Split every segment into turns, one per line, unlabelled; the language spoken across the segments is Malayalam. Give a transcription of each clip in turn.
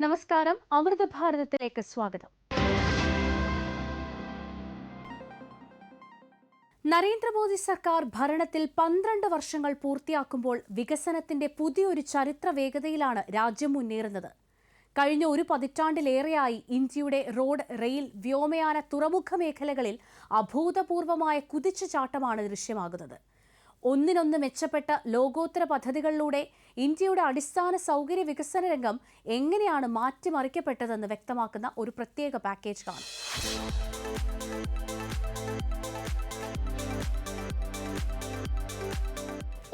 നമസ്കാരം, അമൃത ഭാരതത്തിലേക്ക് സ്വാഗതം. നരേന്ദ്രമോദി സർക്കാർ ഭരണത്തിൽ 12 വർഷങ്ങൾ പൂർത്തിയാക്കുമ്പോൾ വികസനത്തിന്റെ പുതിയൊരു ചരിത്ര വേഗതയിലാണ് രാജ്യം മുന്നേറുന്നത്. കഴിഞ്ഞ ഒരു പതിറ്റാണ്ടിലേറെയായി ഇന്ത്യയുടെ റോഡ്, റെയിൽ, വ്യോമയാന, തുറമുഖ മേഖലകളിൽ അഭൂതപൂർവമായ കുതിച്ചുചാട്ടമാണ് ദൃശ്യമാകുന്നത്. ഒന്നിനൊന്ന് മെച്ചപ്പെട്ട ലോകോത്തര പദ്ധതികളിലൂടെ ഇന്ത്യയുടെ അടിസ്ഥാന സൗകര്യ വികസന രംഗം എങ്ങനെയാണ് മാറ്റിമറിക്കപ്പെട്ടതെന്ന് വ്യക്തമാക്കുന്ന ഒരു പ്രത്യേക പാക്കേജ് കാണാം.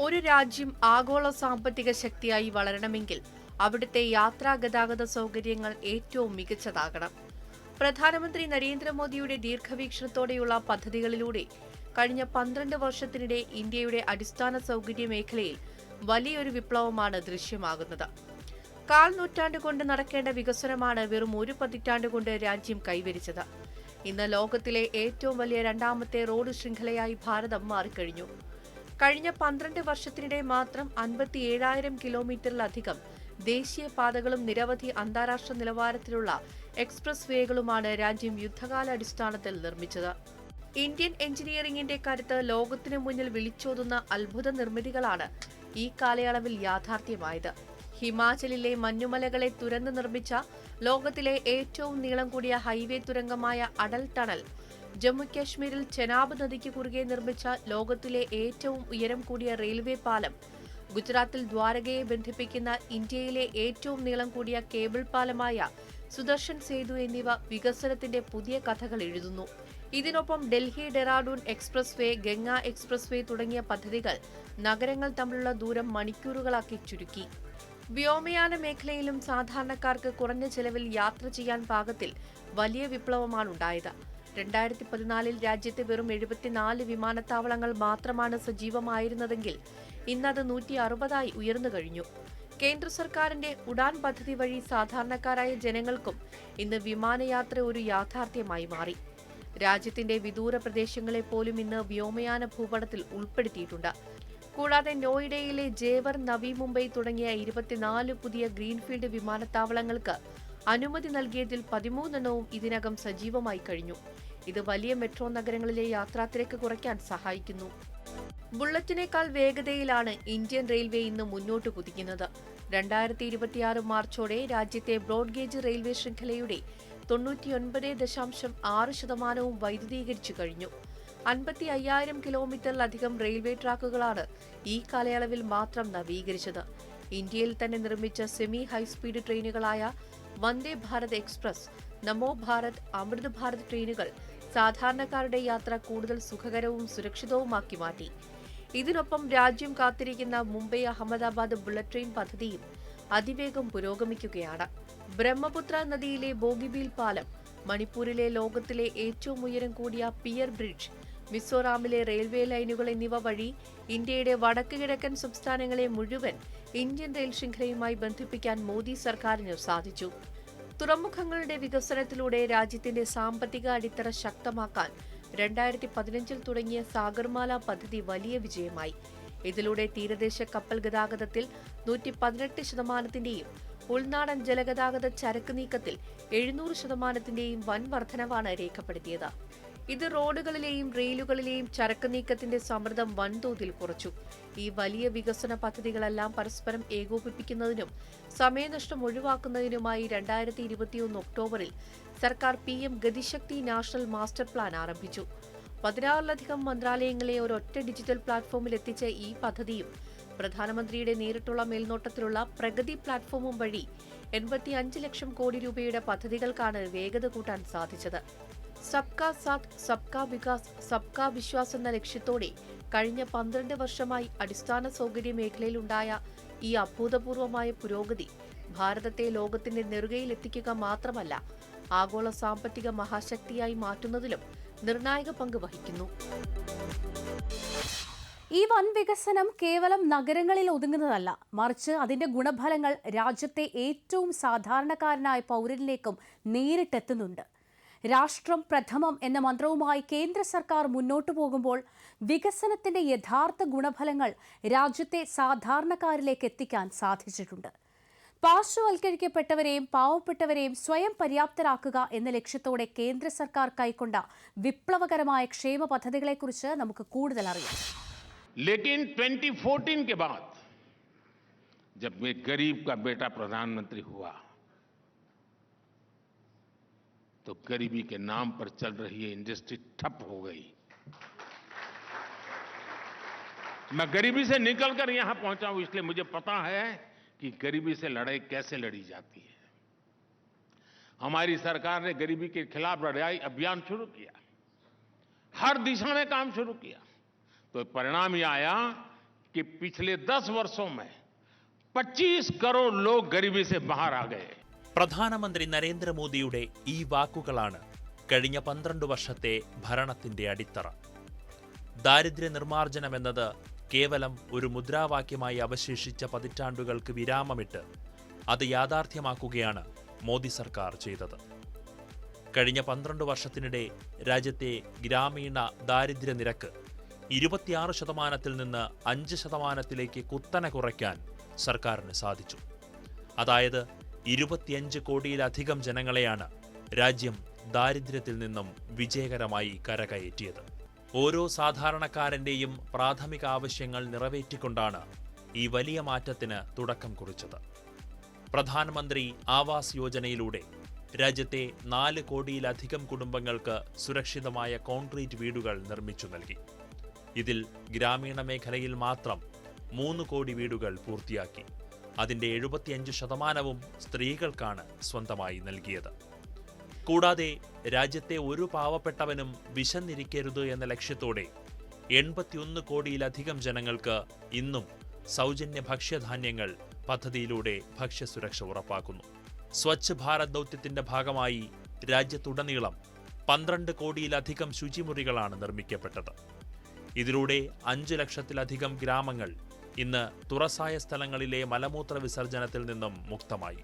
ഒരു രാജ്യം ആഗോള സാമ്പത്തിക ശക്തിയായി വളരണമെങ്കിൽ അവിടുത്തെ യാത്രാ ഗതാഗത സൗകര്യങ്ങൾ ഏറ്റവും മികച്ചതാകണം. പ്രധാനമന്ത്രി നരേന്ദ്രമോദിയുടെ ദീർഘവീക്ഷണത്തോടെയുള്ള പദ്ധതികളിലൂടെ കഴിഞ്ഞ 12 വർഷത്തിനിടെ ഇന്ത്യയുടെ അടിസ്ഥാന സൗകര്യ മേഖലയിൽ വലിയൊരു വിപ്ലവമാണ് ദൃശ്യമാകുന്നത്. 1/4 നൂറ്റാണ്ട് കൊണ്ട് നടക്കേണ്ട വികസനമാണ് വെറും ഒരു പതിറ്റാണ്ട് കൊണ്ട് രാജ്യം കൈവരിച്ചത്. ഇന്ന് ലോകത്തിലെ ഏറ്റവും വലിയ രണ്ടാമത്തെ റോഡ് ശൃംഖലയായി ഭാരതം മാറിക്കഴിഞ്ഞു. കഴിഞ്ഞ 12 വർഷത്തിനിടെ മാത്രം 57,000 കിലോമീറ്ററിലധികം ദേശീയ പാതകളും നിരവധി അന്താരാഷ്ട്ര നിലവാരത്തിലുള്ള എക്സ്പ്രസ് വേകളുമാണ് രാജ്യം യുദ്ധകാലാടിസ്ഥാനത്തിൽ നിർമ്മിച്ചത്. ഇന്ത്യൻ എഞ്ചിനീയറിംഗിന്റെ കരുത്ത് ലോകത്തിനു മുന്നിൽ വിളിച്ചോതുന്ന അത്ഭുത നിർമ്മിതികളാണ് ഈ കാലയളവിൽ യാഥാർത്ഥ്യമായത്. ഹിമാചലിലെ മഞ്ഞുമലകളെ തുരന്ന് നിർമ്മിച്ച ലോകത്തിലെ ഏറ്റവും നീളം കൂടിയ ഹൈവേ തുരങ്കമായ അടൽ ടണൽ, ജമ്മു കാശ്മീരിൽ ചെനാബ് നദിക്ക് കുറുകെ നിർമ്മിച്ച ലോകത്തിലെ ഏറ്റവും ഉയരം കൂടിയ റെയിൽവേ പാലം, ഗുജറാത്തിൽ ദ്വാരകയെ ബന്ധിപ്പിക്കുന്ന ഇന്ത്യയിലെ ഏറ്റവും നീളം കൂടിയ കേബിൾ പാലമായ സുദർശൻ സേതു എന്നിവ വികസനത്തിന്റെ പുതിയ കഥകൾ എഴുതുന്നു. ഇതിനൊപ്പം ഡൽഹി ഡെറാഡൂൺ എക്സ്പ്രസ് വേ, ഗംഗ എക്സ്പ്രസ് വേ തുടങ്ങിയ പദ്ധതികൾ നഗരങ്ങൾ തമ്മിലുള്ള ദൂരം മണിക്കൂറുകളാക്കി ചുരുക്കി. വ്യോമയാന മേഖലയിലും സാധാരണക്കാർക്ക് കുറഞ്ഞ ചെലവിൽ യാത്ര ചെയ്യാൻ പാകത്തിൽ വലിയ വിപ്ലവമാണുണ്ടായത്. 2014 രാജ്യത്ത് വെറും 74 വിമാനത്താവളങ്ങൾ മാത്രമാണ് സജീവമായിരുന്നതെങ്കിൽ ഇന്നത് 160 ഉയർന്നു കഴിഞ്ഞു. കേന്ദ്ര സർക്കാരിന്റെ ഉഡാൻ പദ്ധതി വഴി സാധാരണക്കാരായ ജനങ്ങൾക്കും ഇന്ന് വിമാനയാത്ര ഒരു യാഥാർത്ഥ്യമായി മാറി. രാജ്യത്തിന്റെ വിദൂര പ്രദേശങ്ങളെ പോലും ഇന്ന് വ്യോമയാന ഭൂപടത്തിൽ ഉൾപ്പെടുത്തിയിട്ടുണ്ട്. കൂടാതെ നോയിഡയിലെ ജേവർ, നവി മുംബൈ തുടങ്ങിയ 24 പുതിയ ഗ്രീൻഫീൽഡ് വിമാനത്താവളങ്ങൾക്ക് അനുമതി നൽകിയതിൽ 13 എണ്ണവും ഇതിനകം സജീവമായി കഴിഞ്ഞു. ഇത് വലിയ മെട്രോ നഗരങ്ങളിലെ യാത്രാത്തിരക്ക് കുറയ്ക്കാൻ സഹായിക്കുന്നു. ബുള്ളറ്റിനേക്കാൾ വേഗതയിലാണ് ഇന്ത്യൻ റെയിൽവേ ഇന്ന് മുന്നോട്ട് കുതിക്കുന്നത്. 2026 മാർച്ചോടെ രാജ്യത്തെ ബ്രോഡ്ഗേജ് റെയിൽവേ ശൃംഖലയുടെ 99.6% വൈദ്യുതീകരിച്ചു കഴിഞ്ഞു. 55,000 കിലോമീറ്ററിലധികം റെയിൽവേ ട്രാക്കുകളാണ് ഈ കാലയളവിൽ മാത്രം നവീകരിച്ചത്. ഇന്ത്യയിൽ തന്നെ നിർമ്മിച്ച semi high speed ട്രെയിനുകളായ Vande Bharat express, നമോ ഭാരത്, അമൃത് ഭാരത് ട്രെയിനുകൾ സാധാരണക്കാരുടെ യാത്ര കൂടുതൽ സുഖകരവും സുരക്ഷിതവുമാക്കി മാറ്റി. ഇതിനൊപ്പം രാജ്യം കാത്തിരിക്കുന്ന മുംബൈ അഹമ്മദാബാദ് ബുള്ളറ്റ് ട്രെയിൻ പദ്ധതിയും അതിവേഗം പുരോഗമിക്കുകയാണ്. ബ്രഹ്മപുത്ര നദിയിലെ ബോഗിബീൽ പാലം, മണിപ്പൂരിലെ ലോകത്തിലെ ഏറ്റവും ഉയരം കൂടിയ പിയർ ബ്രിഡ്ജ്, മിസോറാമിലെ റെയിൽവേ ലൈനുകൾ എന്നിവ വഴി ഇന്ത്യയുടെ വടക്ക് കിഴക്കൻ സംസ്ഥാനങ്ങളെ മുഴുവൻ ഇന്ത്യൻ റെയിൽ ശൃംഖലയുമായി ബന്ധിപ്പിക്കാൻ മോദി സർക്കാരിന് സാധിച്ചു. തുറമുഖങ്ങളുടെ വികസനത്തിലൂടെ രാജ്യത്തിന്റെ സാമ്പത്തിക അടിത്തറ ശക്തമാക്കാൻ 2015 തുടങ്ങിയ സാഗർമാല പദ്ധതി വലിയ വിജയമായി. ഇതിലൂടെ തീരദേശ കപ്പൽ ഗതാഗതത്തിൽ 118%, ഉൾനാടൻ ജലഗതാഗത ചരക്ക് നീക്കത്തിൽ 700% വൻ വർധനവാണ് രേഖപ്പെടുത്തിയത്. ഇത് റോഡുകളിലെയും റെയിലുകളിലെയും ചരക്ക് നീക്കത്തിന്റെ സമ്മർദ്ദം വൻതോതിൽ കുറച്ചു. ഈ വലിയ വികസന പദ്ധതികളെല്ലാം പരസ്പരം ഏകോപിപ്പിക്കുന്നതിനും സമയനഷ്ടം ഒഴിവാക്കുന്നതിനുമായി 2021 ഒക്ടോബറിൽ സർക്കാർ PM Gati Shakti national master plan ആരംഭിച്ചു. 16ലധികം മന്ത്രാലയങ്ങളെ ഒരൊറ്റ ഡിജിറ്റൽ പ്ലാറ്റ്ഫോമിൽ എത്തിച്ച ഈ പദ്ധതിയും പ്രധാനമന്ത്രിയുടെ നേരിട്ടുള്ള മേൽനോട്ടത്തിലുള്ള പ്രഗതി പ്ലാറ്റ്ഫോമും വഴി 85 ലക്ഷം കോടി രൂപയുടെ പദ്ധതികൾക്കാണ് വേഗത കൂട്ടാൻ സാധിച്ചത്. സബ്കാ സാത്ത്, സബ്കാ വികാസ്, സബ്കാ വിശ്വാസ് എന്ന ലക്ഷ്യത്തോടെ കഴിഞ്ഞ 12 വർഷമായി അടിസ്ഥാന സൗകര്യ മേഖലയിലുണ്ടായ ഈ അഭൂതപൂർവമായ പുരോഗതി ഭാരതത്തെ ലോകത്തിന്റെ നെറുകയിലെത്തിക്കുക മാത്രമല്ല, ആഗോള സാമ്പത്തിക മഹാശക്തിയായി മാറ്റുന്നതിലും നിർണായക പങ്ക് വഹിക്കുന്നു.
ഈ വൻ വികസനം കേവലം നഗരങ്ങളിൽ ഒതുങ്ങുന്നതല്ല, മറിച്ച് അതിന്റെ ഗുണഫലങ്ങൾ രാജ്യത്തെ ഏറ്റവും സാധാരണക്കാരനായ പൗരനിലേക്കും നേരിട്ടെത്തുന്നുണ്ട്. രാഷ്ട്രം പ്രഥമം എന്ന മന്ത്രവുമായി കേന്ദ്ര സർക്കാർ മുന്നോട്ടു പോകുമ്പോൾ വികസനത്തിന്റെ യഥാർത്ഥ ഗുണഫലങ്ങൾ രാജ്യത്തെ സാധാരണക്കാരിലേക്ക് എത്തിക്കാൻ സാധിച്ചിട്ടുണ്ട്. പാർശ്വവൽക്കരിക്കപ്പെട്ടവരെയും പാവപ്പെട്ടവരെയും സ്വയം പര്യാപ്തരാക്കുക എന്ന ലക്ഷ്യത്തോടെ കേന്ദ്ര സർക്കാർ കൈക്കൊണ്ട വിപ്ലവകരമായ ക്ഷേമ പദ്ധതികളെക്കുറിച്ച് നമുക്ക് കൂടുതൽ അറിയാം.
लेकिन 2014 के बाद जब मैं गरीब का बेटा प्रधानमंत्री हुआ तो गरीबी के नाम पर चल रही ये इंडस्ट्री ठप हो गई. मैं गरीबी से निकलकर यहां पहुंचा हूं, इसलिए मुझे पता है कि गरीबी से लड़ाई कैसे लड़ी जाती है. हमारी सरकार ने गरीबी के खिलाफ लड़ाई अभियान शुरू किया, हर दिशा में काम शुरू किया. तो परिणाम ये आया कि पिछले 10 वर्षों में 25 करोड़ लोग गरीबी से बाहर आ गए.
പ്രധാനമന്ത്രി നരേന്ദ്രമോദിയുടെ ഈ വാക്കുകളാണ് കഴിഞ്ഞ 12 വർഷത്തെ ഭരണത്തിന്റെ അടിത്തറ. ദാരിദ്ര്യ നിർമ്മാർജ്ജനം എന്നത് കേവലം ഒരു മുദ്രാവാക്യമായി അവശേഷിച്ച പതിറ്റാണ്ടുകൾക്ക് വിരാമമിട്ട് അത് യാഥാർത്ഥ്യമാക്കുകയാണ് മോദി സർക്കാർ ചെയ്തത്. കഴിഞ്ഞ 12 വർഷത്തിനിടെ രാജ്യത്തെ ഗ്രാമീണ ദാരിദ്ര്യ നിരക്ക് 26% നിന്ന് 5%ത്തിലേക്ക് കുത്തനെ കുറയ്ക്കാൻ സർക്കാരിന് സാധിച്ചു. അതായത് 25 കോടിയിലധികം ജനങ്ങളെയാണ് രാജ്യം ദാരിദ്ര്യത്തിൽ നിന്നും വിജയകരമായി കരകയറ്റിയത്. ഓരോ സാധാരണക്കാരന്റെയും പ്രാഥമിക ആവശ്യങ്ങൾ നിറവേറ്റിക്കൊണ്ടാണ് ഈ വലിയ മാറ്റത്തിന് തുടക്കം കുറിച്ചത്. പ്രധാനമന്ത്രി ആവാസ് യോജനയിലൂടെ രാജ്യത്തെ 4 കോടിയിലധികം കുടുംബങ്ങൾക്ക് സുരക്ഷിതമായ കോൺക്രീറ്റ് വീടുകൾ നിർമ്മിച്ചു നൽകി. ഇതിൽ ഗ്രാമീണ മേഖലയിൽ മാത്രം 3 കോടി വീടുകൾ പൂർത്തിയാക്കി. അതിന്റെ 75% സ്ത്രീകൾക്കാണ് സ്വന്തമായി നൽകിയത്. കൂടാതെ രാജ്യത്തെ ഒരു പാവപ്പെട്ടവനും വിശന്നിരിക്കരുത് എന്ന ലക്ഷ്യത്തോടെ 81 കോടിയിലധികം ജനങ്ങൾക്ക് ഇന്നും സൗജന്യ ഭക്ഷ്യധാന്യങ്ങൾ പദ്ധതിയിലൂടെ ഭക്ഷ്യസുരക്ഷ ഉറപ്പാക്കുന്നു. സ്വച്ഛ് ഭാരത് ദൗത്യത്തിന്റെ ഭാഗമായി രാജ്യത്തുടനീളം 12 കോടിയിലധികം ശുചിമുറികളാണ് നിർമ്മിക്കപ്പെട്ടത്. ഇതിലൂടെ 5 ലക്ഷത്തിലധികം ഗ്രാമങ്ങൾ ഇന്ന് തുറസായ സ്ഥലങ്ങളിലെ മലമൂത്ര വിസർജനത്തിൽ നിന്നും മുക്തമായി.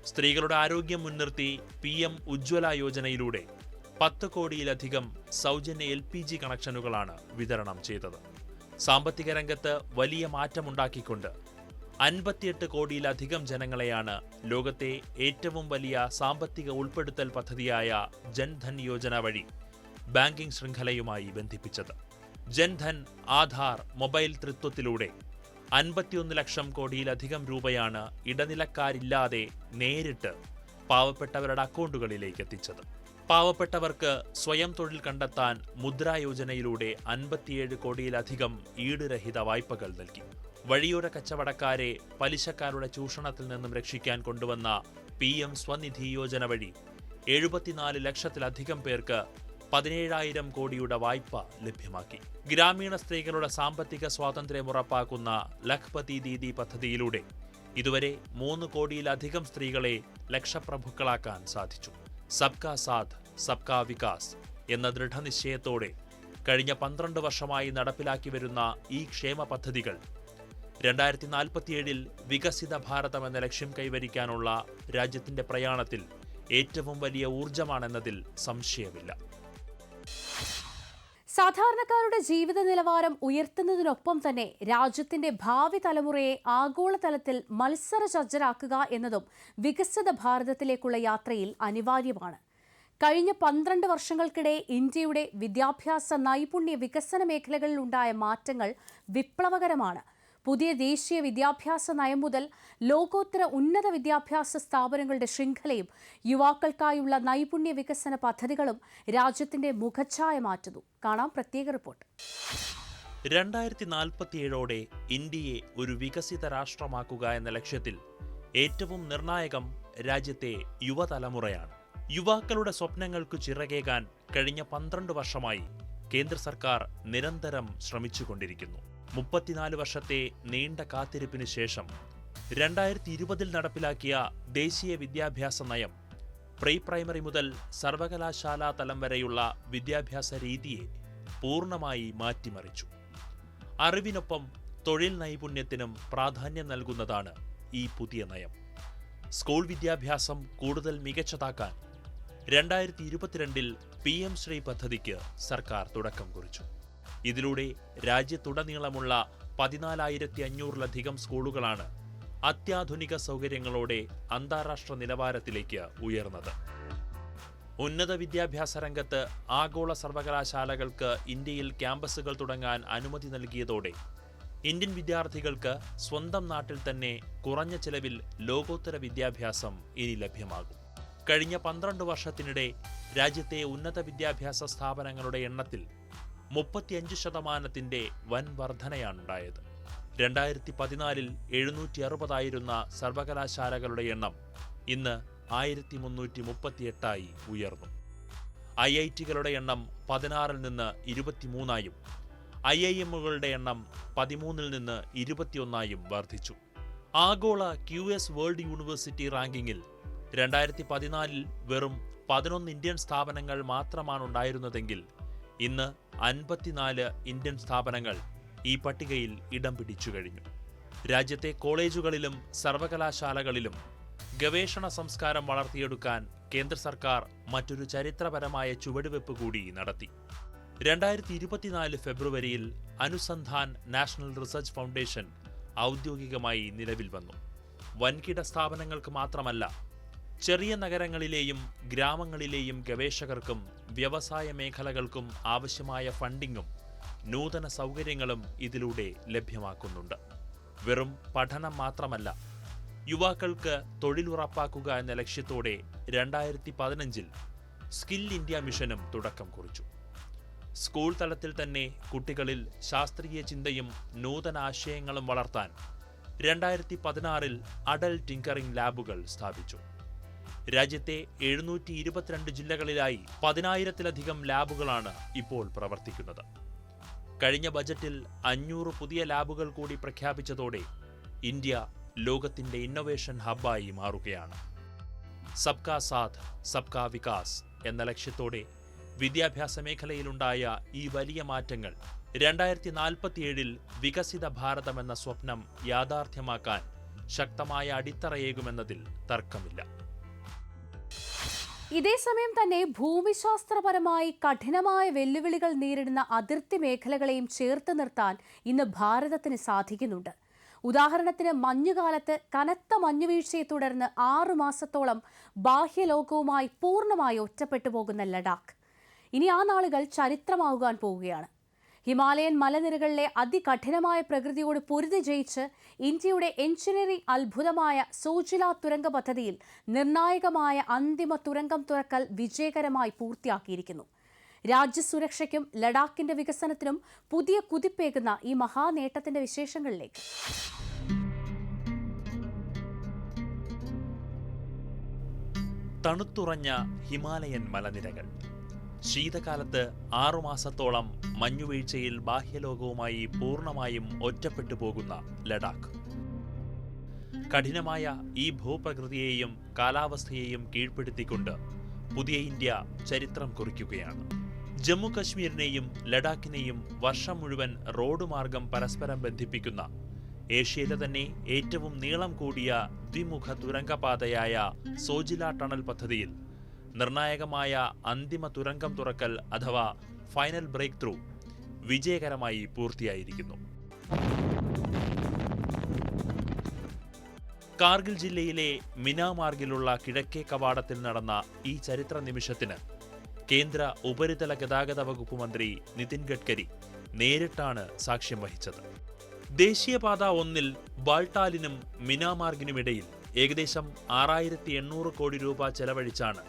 സ്ത്രീകളുടെ ആരോഗ്യം മുൻനിർത്തി PM ഉജ്ജ്വല യോജനയിലൂടെ 10 കോടിയിലധികം സൗജന്യ LPG കണക്ഷനുകളാണ് വിതരണം ചെയ്തത്. സാമ്പത്തിക രംഗത്ത് വലിയ മാറ്റമുണ്ടാക്കിക്കൊണ്ട് 58 കോടിയിലധികം ജനങ്ങളെയാണ് ലോകത്തെ ഏറ്റവും വലിയ സാമ്പത്തിക ഉൾപ്പെടുത്തൽ പദ്ധതിയായ ജൻധൻ യോജന വഴി ബാങ്കിംഗ് ശൃംഖലയുമായി ബന്ധിപ്പിച്ചത്. ജൻധൻ ആധാർ മൊബൈൽ ത്രിത്വത്തിലൂടെ 51 ലക്ഷം കോടിയിലധികം രൂപയാണ് ഇടനിലക്കാരില്ലാതെ നേരിട്ട് പാവപ്പെട്ടവരുടെ അക്കൗണ്ടുകളിലേക്ക് എത്തിച്ചത്. പാവപ്പെട്ടവർക്ക് സ്വയം തൊഴിൽ കണ്ടെത്താൻ മുദ്രാ യോജനയിലൂടെ 57 കോടിയിലധികം ഈടുരഹിത വായ്പകൾ നൽകി. വഴിയോര കച്ചവടക്കാരെ പലിശക്കാരുടെ ചൂഷണത്തിൽ നിന്നും രക്ഷിക്കാൻ കൊണ്ടുവന്ന PM സ്വനിധി യോജന വഴി 74 ലക്ഷത്തിലധികം പേർക്ക് 17,000 കോടിയുടെ വായ്പ ലഭ്യമാക്കി. ഗ്രാമീണ സ്ത്രീകളുടെ സാമ്പത്തിക സ്വാതന്ത്ര്യം ഉറപ്പാക്കുന്ന ലഖ്പതി ദീദി പദ്ധതിയിലൂടെ ഇതുവരെ 3 കോടിയിലധികം സ്ത്രീകളെ ലക്ഷപ്രഭുക്കളാക്കാൻ സാധിച്ചു. സബ്കാ സാഥ് സബ്കാ വികാസ് എന്ന ദൃഢനിശ്ചയത്തോടെ കഴിഞ്ഞ 12 വർഷമായി നടപ്പിലാക്കി വരുന്ന ഈ ക്ഷേമ പദ്ധതികൾ 2047 വികസിത ഭാരതം എന്ന ലക്ഷ്യം കൈവരിക്കാനുള്ള രാജ്യത്തിന്റെ പ്രയാണത്തിൽ ഏറ്റവും വലിയ ഊർജമാണെന്നതിൽ സംശയമില്ല.
സാധാരണക്കാരുടെ ജീവിത നിലവാരം ഉയർത്തുന്നതിനൊപ്പം തന്നെ രാജ്യത്തിന്റെ ഭാവി തലമുറയെ ആഗോളതലത്തിൽ മത്സരസജ്ജരാക്കുക എന്നതും വികസിത ഭാരതത്തിലേക്കുള്ള യാത്രയിൽ അനിവാര്യമാണ്. കഴിഞ്ഞ 12 വർഷങ്ങൾക്കിടെ ഇന്ത്യയുടെ വിദ്യാഭ്യാസ നൈപുണ്യ വികസന മേഖലകളിലുണ്ടായ മാറ്റങ്ങൾ വിപ്ലവകരമാണ്. പുതിയ ദേശീയ വിദ്യാഭ്യാസ നയം മുതൽ ലോകോത്തര ഉന്നത വിദ്യാഭ്യാസ സ്ഥാപനങ്ങളുടെ ശൃംഖലയും യുവാക്കൾക്കായുള്ള നൈപുണ്യ വികസന പദ്ധതികളും രാജ്യത്തിന്റെ മുഖച്ഛായ മാറ്റുന്നു. കാണാം പ്രത്യേക റിപ്പോർട്ട്.
2047ഓടെ ഇന്ത്യയെ ഒരു വികസിത രാഷ്ട്രമാക്കുക എന്ന ലക്ഷ്യത്തിൽ ഏറ്റവും നിർണായകം രാജ്യത്തെ യുവതലമുറയാണ്. യുവാക്കളുടെ സ്വപ്നങ്ങൾക്ക് ചിറകേകാൻ കഴിഞ്ഞ 12 വർഷമായി കേന്ദ്ര സർക്കാർ നിരന്തരം ശ്രമിച്ചുകൊണ്ടിരിക്കുന്നു. 34 വർഷത്തെ നീണ്ട കാത്തിരിപ്പിന് ശേഷം 2020 നടപ്പിലാക്കിയ ദേശീയ വിദ്യാഭ്യാസ നയം പ്രീ പ്രൈമറി മുതൽ സർവകലാശാലാ തലം വരെയുള്ള വിദ്യാഭ്യാസ രീതിയെ പൂർണ്ണമായി മാറ്റിമറിച്ചു. അറിവിനൊപ്പം തൊഴിൽ നൈപുണ്യത്തിനും പ്രാധാന്യം നൽകുന്നതാണ് ഈ പുതിയ നയം. സ്കൂൾ വിദ്യാഭ്യാസം കൂടുതൽ മികച്ചതാക്കാൻ 2022 PM ശ്രീ പദ്ധതിക്ക് സർക്കാർ തുടക്കം കുറിച്ചു. ഇതിലൂടെ രാജ്യത്തുടനീളമുള്ള 14,500-ലധികം സ്കൂളുകളാണ് അത്യാധുനിക സൗകര്യങ്ങളോടെ അന്താരാഷ്ട്ര നിലവാരത്തിലേക്ക് ഉയർന്നത്. ഉന്നത വിദ്യാഭ്യാസ രംഗത്ത് ആഗോള സർവകലാശാലകൾക്ക് ഇന്ത്യയിൽ ക്യാമ്പസുകൾ തുടങ്ങാൻ അനുമതി നൽകിയതോടെ ഇന്ത്യൻ വിദ്യാർത്ഥികൾക്ക് സ്വന്തം നാട്ടിൽ തന്നെ കുറഞ്ഞ ചെലവിൽ ലോകോത്തര വിദ്യാഭ്യാസം ഇനി ലഭ്യമാകും. കഴിഞ്ഞ 12 വർഷത്തിനിടെ രാജ്യത്തെ ഉന്നത വിദ്യാഭ്യാസ സ്ഥാപനങ്ങളുടെ എണ്ണത്തിൽ 35% വൻ വർധനയാണുണ്ടായത്. 2014 760 സർവകലാശാലകളുടെ എണ്ണം ഇന്ന് 1338 ഉയർന്നു. IIT-കളുടെ എണ്ണം 16 നിന്ന് 23 IIM-കളുടെ എണ്ണം 13 നിന്ന് 21 വർദ്ധിച്ചു. ആഗോള QS വേൾഡ് യൂണിവേഴ്സിറ്റി റാങ്കിങ്ങിൽ 2014 വെറും 11 ഇന്ത്യൻ സ്ഥാപനങ്ങൾ മാത്രമാണുണ്ടായിരുന്നതെങ്കിൽ ഇന്ന് 54 ഇന്ത്യൻ സ്ഥാപനങ്ങൾ ഈ പട്ടികയിൽ ഇടം പിടിച്ചു കഴിഞ്ഞു. രാജ്യത്തെ കോളേജുകളിലും സർവകലാശാലകളിലും ഗവേഷണ സംസ്കാരം വളർത്തിയെടുക്കാൻ കേന്ദ്ര സർക്കാർ മറ്റൊരു ചരിത്രപരമായ ചുവടുവെപ്പ് കൂടി നടത്തി. 2024 ഫെബ്രുവരിയിൽ അനുസന്ധാൻ നാഷണൽ റിസർച്ച് ഫൗണ്ടേഷൻ ഔദ്യോഗികമായി നിലവിൽ വന്നു. വൻകിട സ്ഥാപനങ്ങൾക്ക് മാത്രമല്ല, ചെറിയ നഗരങ്ങളിലെയും ഗ്രാമങ്ങളിലെയും ഗവേഷകർക്കും വ്യവസായ മേഖലകൾക്കും ആവശ്യമായ ഫണ്ടിങ്ങും നൂതന സൗകര്യങ്ങളും ഇതിലൂടെ ലഭ്യമാക്കുന്നുണ്ട്. വെറും പഠനം മാത്രമല്ല, യുവാക്കൾക്ക് തൊഴിലുറപ്പാക്കുക എന്ന ലക്ഷ്യത്തോടെ 2015 സ്കിൽ ഇന്ത്യ മിഷനും തുടക്കം കുറിച്ചു. സ്കൂൾ തലത്തിൽ തന്നെ കുട്ടികളിൽ ശാസ്ത്രീയ ചിന്തയും നൂതന ആശയങ്ങളും വളർത്താൻ 2016 അഡൽട്ട് ടിങ്കറിംഗ് ലാബുകൾ സ്ഥാപിച്ചു. രാജ്യത്തെ 722 ജില്ലകളിലായി 10,000-ലധികം ലാബുകളാണ് ഇപ്പോൾ പ്രവർത്തിക്കുന്നത്. കഴിഞ്ഞ ബജറ്റിൽ 500 പുതിയ ലാബുകൾ കൂടി പ്രഖ്യാപിച്ചതോടെ ഇന്ത്യ ലോകത്തിന്റെ ഇന്നൊവേഷൻ ഹബ്ബായി മാറുകയാണ്. സബ്കാ സാഥ് സബ്കാ വികാസ് എന്ന ലക്ഷ്യത്തോടെ വിദ്യാഭ്യാസ മേഖലയിലുണ്ടായ ഈ വലിയ മാറ്റങ്ങൾ 2047 വികസിത ഭാരതം എന്ന സ്വപ്നം യാഥാർത്ഥ്യമാക്കാൻ ശക്തമായ അടിത്തറയേകുമെന്നതിൽ തർക്കമില്ല.
ഇതേസമയം തന്നെ ഭൂമിശാസ്ത്രപരമായി കഠിനമായ വെല്ലുവിളികൾ നേരിടുന്ന അതിർത്തി മേഖലകളെയും ചേർത്ത് നിർത്താൻ ഇന്ന് ഭാരതത്തിന് സാധിക്കുന്നുണ്ട്. ഉദാഹരണത്തിന് മഞ്ഞുകാലത്ത് കനത്ത മഞ്ഞുവീഴ്ചയെ തുടർന്ന് 6 മാസത്തോളം ബാഹ്യലോകവുമായി പൂർണ്ണമായി ഒറ്റപ്പെട്ടു പോകുന്ന ലഡാക്ക് ഇനി ആ നാളുകൾ ചരിത്രമാകാൻ പോവുകയാണ്. ഹിമാലയൻ മലനിരകളിലെ അതികഠിനമായ പ്രകൃതിയോട് പൊരുതി ജയിച്ച് ഇന്ത്യയുടെ എഞ്ചിനീയറിംഗ് അത്ഭുതമായ സോജില തുരങ്ക പദ്ധതിയിൽ നിർണായകമായ അന്തിമ തുരങ്കം തുറക്കൽ വിജയകരമായി പൂർത്തിയാക്കിയിരിക്കുന്നു. രാജ്യസുരക്ഷയ്ക്കും ലഡാക്കിന്റെ വികസനത്തിനും പുതിയ കുതിപ്പേകുന്ന ഈ മഹാനേട്ടത്തിന്റെ വിശേഷങ്ങളിലേക്ക്.
തണുത്തുറഞ്ഞ ഹിമാലയൻ മലനിരകൾ, ശീതകാലത്ത് 6 മാസത്തോളം മഞ്ഞുവീഴ്ചയിൽ ബാഹ്യലോകവുമായി പൂർണ്ണമായും ഒറ്റപ്പെട്ടു പോകുന്ന ലഡാക്ക്. കഠിനമായ ഈ ഭൂപ്രകൃതിയെയും കാലാവസ്ഥയെയും കീഴ്പ്പെടുത്തിക്കൊണ്ട് പുതിയ ഇന്ത്യ ചരിത്രം കുറിക്കുകയാണ്. ജമ്മു കശ്മീരിനെയും ലഡാക്കിനെയും വർഷം മുഴുവൻ റോഡ് മാർഗം പരസ്പരം ബന്ധിപ്പിക്കുന്ന ഏഷ്യയിലെ തന്നെ ഏറ്റവും നീളം കൂടിയ ദ്വിമുഖ തുരങ്കപാതയായ സോജില ടണൽ പദ്ധതിയിൽ നിർണായകമായ അന്തിമ തുരങ്കം തുറക്കൽ അഥവാ ഫൈനൽ ബ്രേക്ക് ത്രൂ വിജയകരമായി പൂർത്തിയായിരിക്കുന്നു. കാർഗിൽ ജില്ലയിലെ മിനാമാർഗിലുള്ള കിഴക്കേ കവാടത്തിൽ നടന്ന ഈ ചരിത്ര നിമിഷത്തിന് കേന്ദ്ര ഉപരിതല ഗതാഗത വകുപ്പ് മന്ത്രി നിതിൻ ഗഡ്കരി നേരിട്ടാണ് സാക്ഷ്യം വഹിച്ചത്. ദേശീയപാത 1 ബാൾട്ടാലിനും മിനാമാർഗിനുമിടയിൽ ഏകദേശം 6,800 കോടി രൂപ ചെലവഴിച്ചാണ്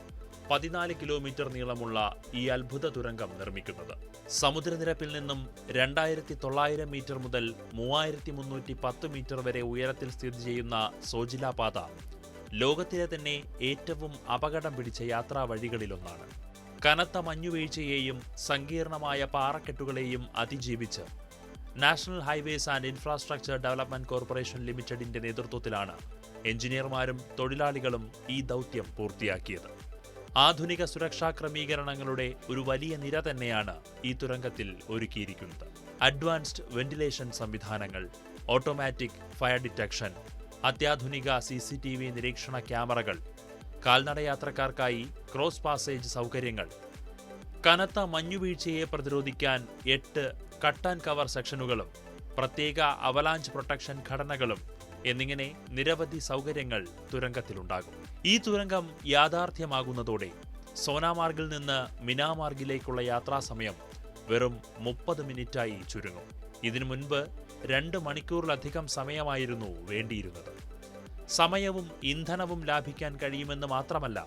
14 കിലോമീറ്റർ നീളമുള്ള ഈ അത്ഭുത തുരങ്കം നിർമ്മിക്കുന്നത്. സമുദ്രനിരപ്പിൽ നിന്നും 2,900 മീറ്റർ മുതൽ 3,310 മീറ്റർ വരെ ഉയരത്തിൽ സ്ഥിതി ചെയ്യുന്ന സോജില പാത ലോകത്തിലെ തന്നെ ഏറ്റവും അപകടം പിടിച്ച യാത്രാ വഴികളിലൊന്നാണ്. കനത്ത മഞ്ഞുവീഴ്ചയെയും സങ്കീർണമായ പാറക്കെട്ടുകളെയും അതിജീവിച്ച് national highways and infrastructure development corporation ലിമിറ്റഡിന്റെ നേതൃത്വത്തിലാണ് എഞ്ചിനീയർമാരും തൊഴിലാളികളും ഈ ദൗത്യം പൂർത്തിയാക്കിയത്. ആധുനിക സുരക്ഷാ ക്രമീകരണങ്ങളുടെ ഒരു വലിയ നിര തന്നെയാണ് ഈ തുരങ്കത്തിൽ ഒരുക്കിയിരിക്കുന്നത്. അഡ്വാൻസ്ഡ് വെന്റിലേഷൻ സംവിധാനങ്ങൾ, ഓട്ടോമാറ്റിക് ഫയർ ഡിറ്റക്ഷൻ, അത്യാധുനിക CCTV നിരീക്ഷണ ക്യാമറകൾ, കാൽനടയാത്രക്കാർക്കായി ക്രോസ് പാസേജ് സൗകര്യങ്ങൾ, കനത്ത മഞ്ഞുവീഴ്ചയെ പ്രതിരോധിക്കാൻ 8 കട്ട് ആൻഡ് കവർ സെക്ഷനുകളും പ്രത്യേക അവലാഞ്ച് പ്രൊട്ടക്ഷൻ ഘടനകളും എന്നിങ്ങനെ നിരവധി സൗകര്യങ്ങൾ തുരങ്കത്തിലുണ്ടാകും. ഈ തുരങ്കം യാഥാർത്ഥ്യമാകുന്നതോടെ സോനാമാർഗിൽ നിന്ന് മിനാമാർഗിലേക്കുള്ള യാത്രാസമയം വെറും 30 മിനിറ്റായി ചുരുങ്ങും. ഇതിനു മുൻപ് 2 മണിക്കൂറിലധികം സമയമായിരുന്നു വേണ്ടിയിരുന്നത്. സമയവും ഇന്ധനവും ലാഭിക്കാൻ കഴിയുമെന്ന് മാത്രമല്ല,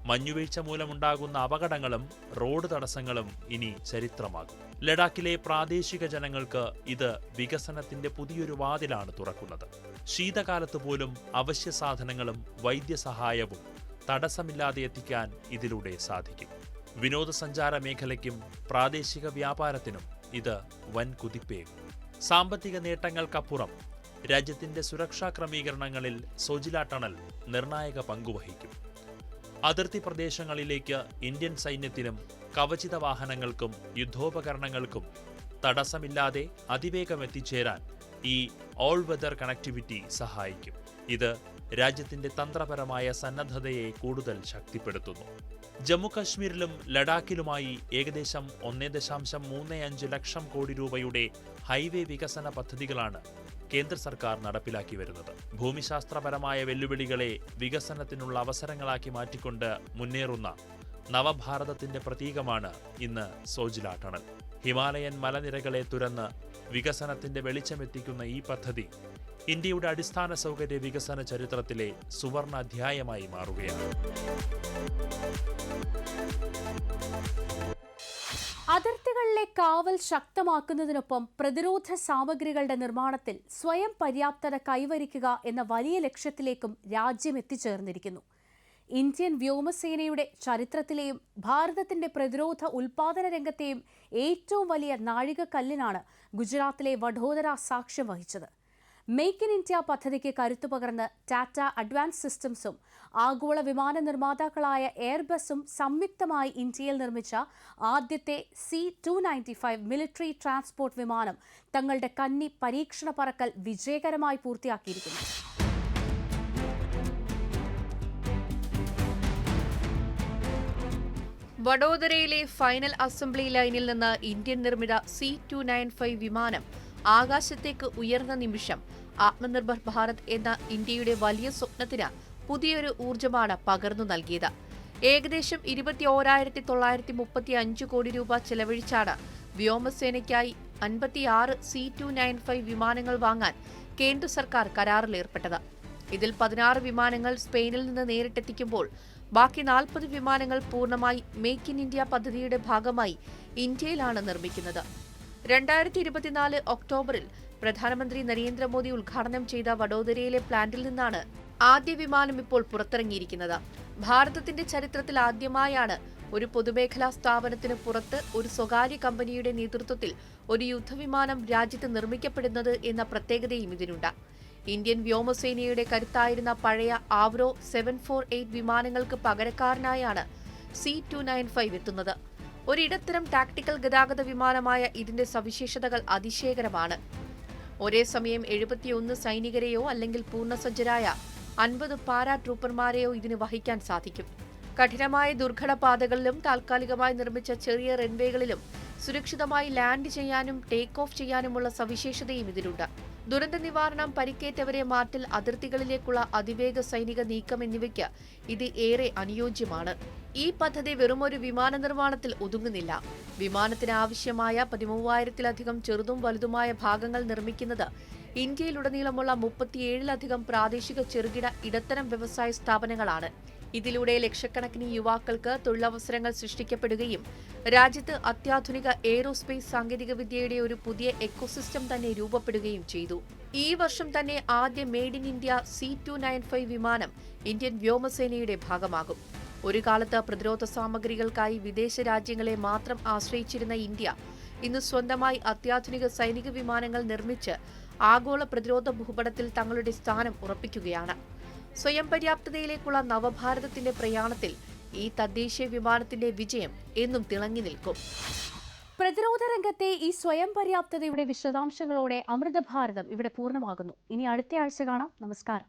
മഞ്ഞുവീഴ്ച മൂലമുണ്ടാകുന്ന അപകടങ്ങളും റോഡ് തടസ്സങ്ങളും ഇനി ചരിത്രമാകും. ലഡാക്കിലെ പ്രാദേശിക ജനങ്ങൾക്ക് ഇത് വികസനത്തിന്റെ പുതിയൊരു വാതിലാണ് തുറക്കുന്നത്. ശീതകാലത്ത് പോലും അവശ്യ സാധനങ്ങളും വൈദ്യസഹായവും തടസ്സമില്ലാതെ എത്തിക്കാൻ ഇതിലൂടെ സാധിക്കും. വിനോദസഞ്ചാര മേഖലയ്ക്കും പ്രാദേശിക വ്യാപാരത്തിനും ഇത് വൻ കുതിപ്പേകും. സാമ്പത്തിക നേട്ടങ്ങൾക്കപ്പുറം രാജ്യത്തിന്റെ സുരക്ഷാ ക്രമീകരണങ്ങളിൽ സോജില ടണൽ നിർണായക പങ്കുവഹിക്കും. അതിർത്തി പ്രദേശങ്ങളിലേക്ക് ഇന്ത്യൻ സൈന്യത്തിനും കവചിത വാഹനങ്ങൾക്കും യുദ്ധോപകരണങ്ങൾക്കും തടസ്സമില്ലാതെ അതിവേഗം എത്തിച്ചേരാൻ ഈ ഓൾ വെതർ കണക്ടിവിറ്റി സഹായിക്കും. ഇത് രാജ്യത്തിന്റെ തന്ത്രപരമായ സന്നദ്ധതയെ കൂടുതൽ ശക്തിപ്പെടുത്തുന്നു. ജമ്മു കശ്മീരിലും ലഡാക്കിലുമായി ഏകദേശം 1.35 ലക്ഷം കോടി രൂപയുടെ ഹൈവേ വികസന പദ്ധതികളാണ് കേന്ദ്ര സർക്കാർ നടപ്പിലാക്കി വരുന്നത്. ഭൂമിശാസ്ത്രപരമായ വെല്ലുവിളികളെ വികസനത്തിനുള്ള അവസരങ്ങളാക്കി മാറ്റിക്കൊണ്ട് മുന്നേറുന്ന നവഭാരതത്തിന്റെ പ്രതീകമാണ് ഇന്ന് സോജില ടണൽ. ഹിമാലയൻ മലനിരകളെ തുരന്ന് വികസനത്തിന്റെ വെളിച്ചമെത്തിക്കുന്ന ഈ പദ്ധതി ഇന്ത്യയുടെ അടിസ്ഥാന സൗകര്യ വികസന ചരിത്രത്തിലെ സുവർണ അധ്യായമായി മാറുകയാണ്.
അതിർത്തികളിലെ കാവൽ ശക്തമാക്കുന്നതിനൊപ്പം പ്രതിരോധ സാമഗ്രികളുടെ നിർമ്മാണത്തിൽ സ്വയം പര്യാപ്തത കൈവരിക്കുക എന്ന വലിയ ലക്ഷ്യത്തിലേക്കും രാജ്യം എത്തിച്ചേർന്നിരിക്കുന്നു. ഇന്ത്യൻ വ്യോമസേനയുടെ ചരിത്രത്തിലെയും ഭാരതത്തിന്റെ പ്രതിരോധ ഉൽപാദന രംഗത്തെയും ഏറ്റവും വലിയ നാഴികക്കല്ലിനാണ് ഗുജറാത്തിലെ വഡോദര സാക്ഷ്യം വഹിച്ചത്. മെയ്ക്ക് ഇൻ ഇന്ത്യ പദ്ധതിക്ക് കരുത്തു പകർന്ന് ടാറ്റ അഡ്വാൻസ് സിസ്റ്റംസും ആഗോള വിമാന നിർമ്മാതാക്കളായ എയർബസും സംയുക്തമായി ഇന്ത്യയിൽ നിർമ്മിച്ച ആദ്യത്തെ C-295 മിലിറ്ററി ട്രാൻസ്പോർട്ട് വിമാനം തങ്ങളുടെ കന്നി പരീക്ഷണ പറക്കൽ വിജയകരമായി പൂർത്തിയാക്കിയിരിക്കുന്നു.
വഡോദരയിലെ ഫൈനൽ അസംബ്ലി ലൈനിൽ നിന്ന് ഇന്ത്യൻ നിർമ്മിത C-295 വിമാനം ആകാശത്തേക്ക് ഉയർന്ന നിമിഷം ആത്മനിർഭർ ഭാരത് എന്ന ഇന്ത്യയുടെ വലിയ സ്വപ്നത്തിന് പുതിയൊരു ഊർജ്ജമാണ് പകർന്നു നൽകിയത്. ഏകദേശം 21,935 കോടി രൂപ ചെലവഴിച്ചാണ് വ്യോമസേനയ്ക്കായി 56 C-295 വിമാനങ്ങൾ വാങ്ങാൻ കേന്ദ്ര സർക്കാർ കരാറിലേർപ്പെട്ടത്. ഇതിൽ 16 വിമാനങ്ങൾ സ്പെയിനിൽ നിന്ന് നേരിട്ടെത്തിക്കുമ്പോൾ ബാക്കി 40 വിമാനങ്ങൾ പൂർണ്ണമായി മേക്ക് ഇൻ ഇന്ത്യ പദ്ധതിയുടെ ഭാഗമായി ഇന്ത്യയിലാണ് നിർമ്മിക്കുന്നത്. 2024 ഒക്ടോബറിൽ പ്രധാനമന്ത്രി നരേന്ദ്രമോദി ഉദ്ഘാടനം ചെയ്ത വഡോദരയിലെ പ്ലാന്റിൽ നിന്നാണ് ആദ്യ വിമാനം ഇപ്പോൾ പുറത്തിറങ്ങിയിരിക്കുന്നത്. ഭാരതത്തിന്റെ ചരിത്രത്തിൽ ആദ്യമായാണ് ഒരു പൊതുമേഖലാ സ്ഥാപനത്തിന് പുറത്ത് ഒരു സ്വകാര്യ കമ്പനിയുടെ നേതൃത്വത്തിൽ ഒരു യുദ്ധവിമാനം രാജ്യത്ത് നിർമ്മിക്കപ്പെടുന്നത് എന്ന പ്രത്യേകതയും ഇതിനുണ്ട്. ഇന്ത്യൻ വ്യോമസേനയുടെ കരുത്തായിരുന്ന പഴയ ആവ്രോ 748 വിമാനങ്ങൾക്ക് പകരക്കാരനായാണ് C-295 എത്തുന്നത്. ഒരിടത്തരം ടാക്ടിക്കൽ ഗതാഗത വിമാനമായ ഇതിന്റെ സവിശേഷതകൾ അതിശയകരമാണ്. ഒരേ സമയം 71 സൈനികരെയോ അല്ലെങ്കിൽ പൂർണ്ണസജ്ജരായ 50 പാരാ ട്രൂപ്പർമാരെയോ ഇതിന് വഹിക്കാൻ സാധിക്കും. കഠിനമായ ദുർഘട പാതകളിലും താൽക്കാലികമായി നിർമ്മിച്ച ചെറിയ റൺവേകളിലും സുരക്ഷിതമായി ലാൻഡ് ചെയ്യാനും ടേക്ക് ഓഫ് ചെയ്യാനുമുള്ള സവിശേഷതയും ഇതിലുണ്ട്. ദുരന്ത നിവാരണം, പരിക്കേറ്റവരെ മാറ്റൽ, അതിർത്തികളിലേക്കുള്ള അതിവേഗ സൈനിക നീക്കം എന്നിവയ്ക്ക് ഇത് ഏറെ അനുയോജ്യമാണ്. ഈ പദ്ധതി വെറുമൊരു വിമാന നിർമ്മാണത്തിൽ ഒതുങ്ങുന്നില്ല. വിമാനത്തിന് ആവശ്യമായ 13,000-ലധികം ചെറുതും വലുതുമായ ഭാഗങ്ങൾ നിർമ്മിക്കുന്നത് ഇന്ത്യയിലുടനീളമുള്ള 37-ലധികം പ്രാദേശിക ചെറുകിട ഇടത്തരം വ്യവസായ സ്ഥാപനങ്ങളാണ്. ഇതിലൂടെ ലക്ഷക്കണക്കിന് യുവാക്കൾക്ക് തൊഴിലവസരങ്ങൾ സൃഷ്ടിക്കപ്പെടുകയും രാജ്യത്ത് അത്യാധുനിക എയ്റോസ്പേസ് സാങ്കേതികവിദ്യയുടെ ഒരു പുതിയ എക്കോസിസ്റ്റം തന്നെ രൂപപ്പെടുകയും ചെയ്തു. ഈ വർഷം തന്നെ ആദ്യ മെയ്ഡ് ഇൻ ഇന്ത്യ C-295 വിമാനം ഇന്ത്യൻ വ്യോമസേനയുടെ ഭാഗമാകും. ഒരു കാലത്ത് പ്രതിരോധ സാമഗ്രികൾക്കായി വിദേശ രാജ്യങ്ങളെ മാത്രം ആശ്രയിച്ചിരുന്ന ഇന്ത്യ ഇന്ന് സ്വന്തമായി അത്യാധുനിക സൈനിക വിമാനങ്ങൾ നിർമ്മിച്ച് ആഗോള പ്രതിരോധ ഭൂപടത്തിൽ തങ്ങളുടെ സ്ഥാനം ഉറപ്പിക്കുകയാണ്. സ്വയം പര്യാപ്തതയിലേക്കുള്ള നവഭാരതത്തിന്റെ പ്രയാണത്തിൽ ഈ തദ്ദേശീയ വിമാനത്തിന്റെ വിജയം എന്നും തിളങ്ങി നിൽക്കും.
പ്രതിരോധ രംഗത്തെ ഈ സ്വയം പര്യാപ്തതയുടെ വിശദാംശങ്ങളോടെ അമൃത ഭാരതം ഇവിടെ പൂർണ്ണമാകുന്നു. ഇനി അടുത്ത ആഴ്ച കാണാം. നമസ്കാരം.